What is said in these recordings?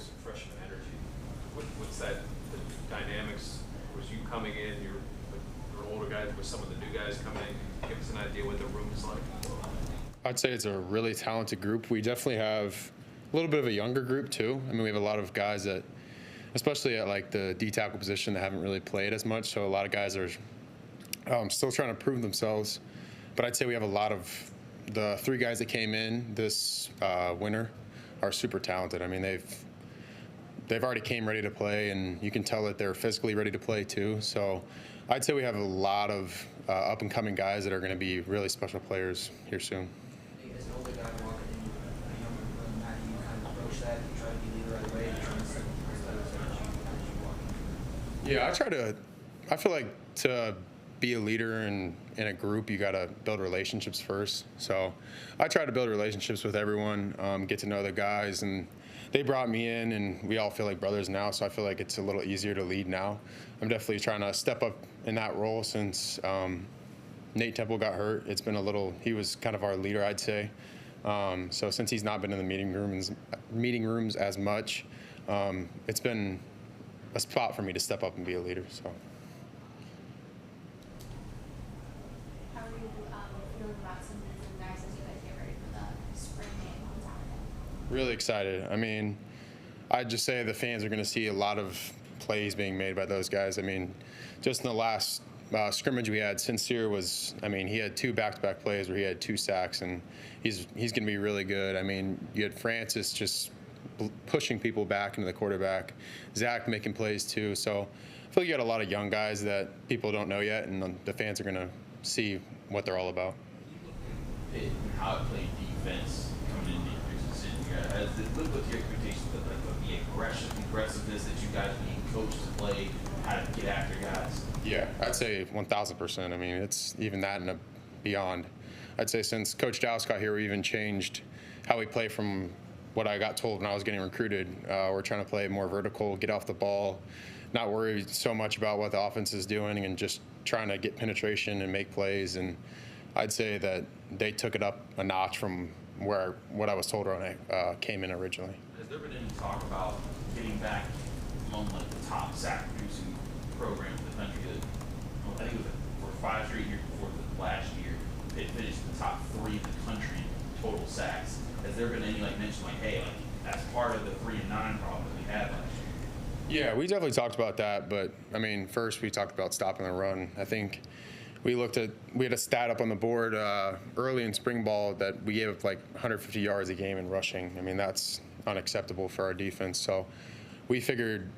some freshman energy. What's that, the dynamics? Was you coming in, you're older guys, with some of the new guys coming in? Give us an idea what the room is like. I'd say it's a really talented group. We definitely have a little bit of a younger group too. I mean, we have a lot of guys that, especially at like the D tackle position, that haven't really played as much. So a lot of guys are still trying to prove themselves. But I'd say we have a lot of the 3 guys that came in this winter are super talented. I mean, they've already came ready to play, and you can tell that they're physically ready to play too. So I'd say we have a lot of up and coming guys that are going to be really special players here soon. As an older guy walking in a younger room, how do you kind of approach that? You try to be leader right away, you try to set the energy. Yeah, I feel like to be a leader in a group, you got to build relationships first. So I try to build relationships with everyone, get to know the guys, and they brought me in, and we all feel like brothers now, so I feel like it's a little easier to lead now. I'm definitely trying to step up in that role since Nate Temple got hurt. It's been he was kind of our leader, I'd say. So since he's not been in the meeting rooms as much, it's been a spot for me to step up and be a leader. So. How are you feeling about some of these guys as you guys get ready for the spring game on Saturday? Really excited. I mean, I'd just say the fans are going to see a lot of plays being made by those guys. I mean, just in the last scrimmage we had, Sincere he had 2 back-to-back plays where he had 2 sacks, and he's going to be really good. I mean, you had Francis just pushing people back into the quarterback, Zach making plays too. So I feel like you got a lot of young guys that people don't know yet, and the fans are going to see what they're all about. Pitt and how it played defense coming into the season. Has it lived with your expectations of the aggressiveness that you guys being coached to play, how to get after guys? Yeah, I'd say 1,000%. I mean, it's even that and beyond. I'd say since Coach Dowse got here, we even changed how we play from what I got told when I was getting recruited. We're trying to play more vertical, get off the ball, not worry so much about what the offense is doing, and just trying to get penetration and make plays. And I'd say that they took it up a notch from what I was told when I came in originally. Has there been any talk about getting back among like the top sack producing programs in the country? I think it was for 5 straight years before the last year, Pitt finished the top 3 in the country total sacks. Has there been any mention hey, that's part of the 3 and 9 problem that we had last year? Yeah, we definitely talked about that, but I mean, first we talked about stopping the run. I think we had a stat up on the board early in spring ball that we gave up 150 yards a game in rushing. I mean, that's unacceptable for our defense. So we figured,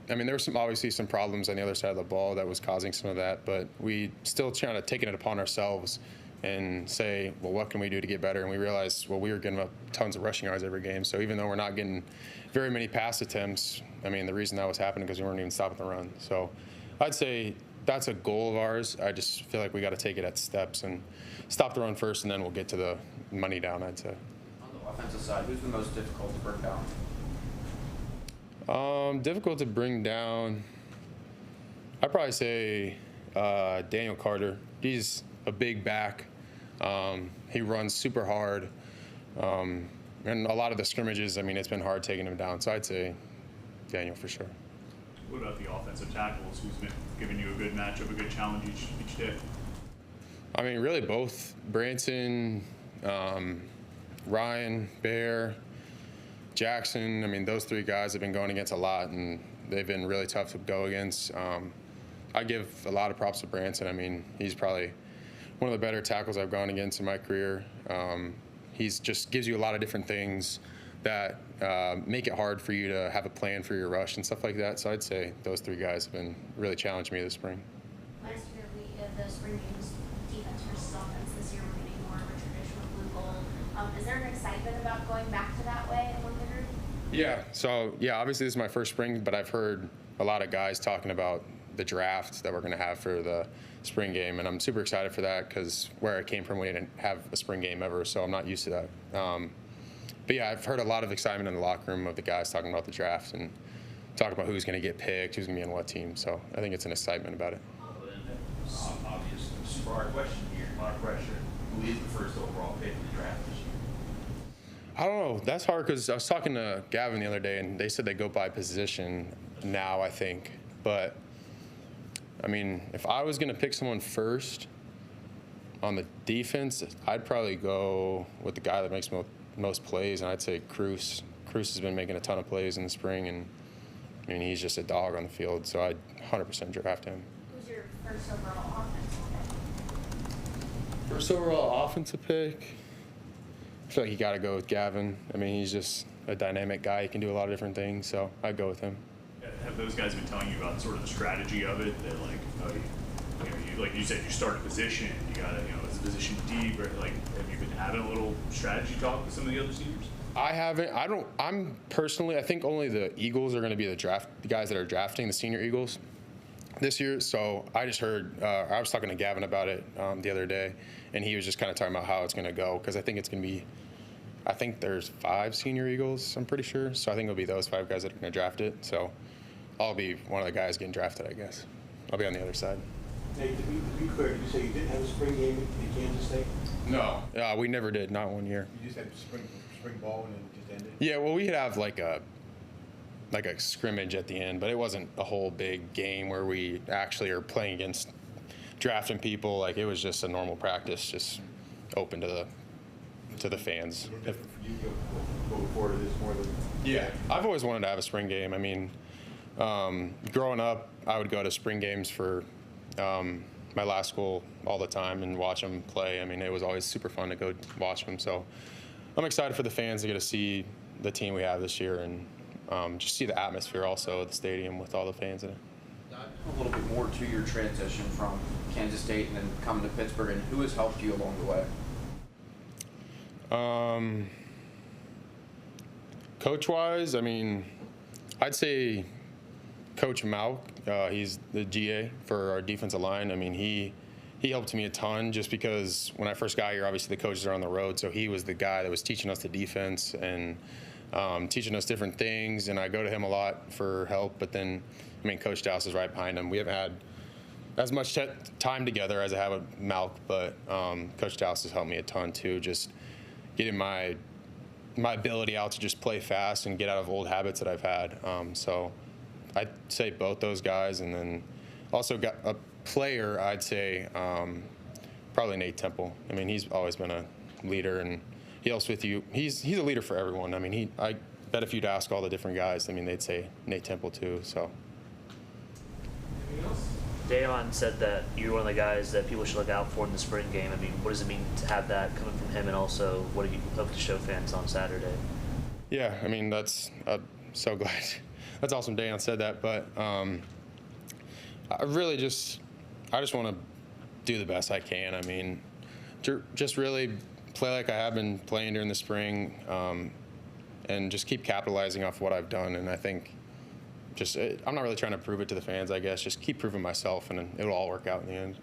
I mean, there were obviously some problems on the other side of the ball that was causing some of that, but we still trying to take it upon ourselves and say, well, what can we do to get better? And we realized, well, we were giving up tons of rushing yards every game. So even though we're not getting very many pass attempts, I mean, the reason that was happening because we weren't even stopping the run. So I'd say that's a goal of ours. I just feel like we got to take it at steps and stop the run first, and then we'll get to the money down, I'd say. On the offensive side, who's the most difficult to bring down? Difficult to bring down, I'd probably say Daniel Carter. He's a big back. He runs super hard. And a lot of the scrimmages, I mean, it's been hard taking him down. So I'd say Daniel for sure. What about the offensive tackles? Who's been giving you a good matchup, a good challenge each day? I mean, really both. Branson, Ryan, Bear, Jackson. I mean, those 3 guys have been going against a lot, and they've been really tough to go against. I give a lot of props to Branson. I mean, he's probably one of the better tackles I've gone against in my career. He's just gives you a lot of different things that make it hard for you to have a plan for your rush and stuff like that. So I'd say those 3 guys have been really challenging me this spring. Last year, the spring games, defense versus offense. This year, we're getting more of a traditional blue gold. Is there an excitement about going back to that way among the group? Yeah. So, yeah, obviously this is my first spring, but I've heard a lot of guys talking about the draft that we're going to have for the spring game, and I'm super excited for that because where I came from, we didn't have a spring game ever, so I'm not used to that. But yeah, I've heard a lot of excitement in the locker room of the guys talking about the draft and talking about who's going to get picked, who's going to be on what team. So I think it's an excitement about it. Obvious, super hard question here. A lot of pressure. Who is the first overall pick in the draft this I don't know. That's hard because I was talking to Gavin the other day, and they said they go by position now, I think. But, I mean, if I was going to pick someone first on the defense, I'd probably go with the guy that makes most plays, and I'd say Cruz. Cruz has been making a ton of plays in the spring, and, I mean, he's just a dog on the field, so I'd 100% draft him. Who's your first overall offensive pick? First overall offensive pick, I feel like you got to go with Gavin. I mean, he's just a dynamic guy. He can do a lot of different things, so I'd go with him. Have those guys been telling you about sort of the strategy of it? That like, like you said, you start a position, you gotta, it's a position deep, or like, have you been having a little strategy talk with some of the other seniors? I haven't. I'm personally, I think only the Eagles are going to be the guys that are drafting, the senior Eagles this year. So I just heard, I was talking to Gavin about it the other day, and he was just kind of talking about how it's going to go, because I think it's going to be, I think there's 5 senior Eagles, I'm pretty sure. So I think it'll be those 5 guys that are going to draft it. So I'll be one of the guys getting drafted, I guess. I'll be on the other side. Nate, to be clear, you say you didn't have a spring game in Kansas State? No. We never did, not one year. You just had spring ball and then it just ended? Yeah, well, we'd have like a scrimmage at the end, but it wasn't a whole big game where we actually are playing against drafting people. Like, it was just a normal practice, just open to the fans. For you go forward to this more than... Yeah, I've always wanted to have a spring game. I mean, growing up, I would go to spring games for my last school all the time and watch them play. I mean, it was always super fun to go watch them. So I'm excited for the fans to get to see the team we have this year, and just see the atmosphere also at the stadium with all the fans in it. Dive a little bit more to your transition from Kansas State and then coming to Pittsburgh, and who has helped you along the way? Coach-wise, I mean, I'd say Coach Malk. He's the GA for our defensive line. I mean, he helped me a ton, just because when I first got here, obviously the coaches are on the road, so he was the guy that was teaching us the defense and teaching us different things, and I go to him a lot for help. But then, I mean, Coach Dowse is right behind him. We haven't had as much time together as I have with Malk, but Coach Dowse has helped me a ton too, just getting my ability out to just play fast and get out of old habits that I've had. So I'd say both those guys, and then also got a player, I'd say probably Nate Temple. I mean, he's always been a leader, and he helps with you. He's a leader for everyone. I mean, I bet if you'd ask all the different guys, I mean, they'd say Nate Temple too. So. Anything else? Dayon said that you're one of the guys that people should look out for in the spring game. I mean, what does it mean to have that coming from him, and also what do you hope to show fans on Saturday? Yeah, I mean, I'm so glad. That's awesome Dayon said that, but I just want to do the best I can. I mean, just really play like I have been playing during the spring, and just keep capitalizing off what I've done. And I think I'm not really trying to prove it to the fans, I guess. Just keep proving myself, and it'll all work out in the end.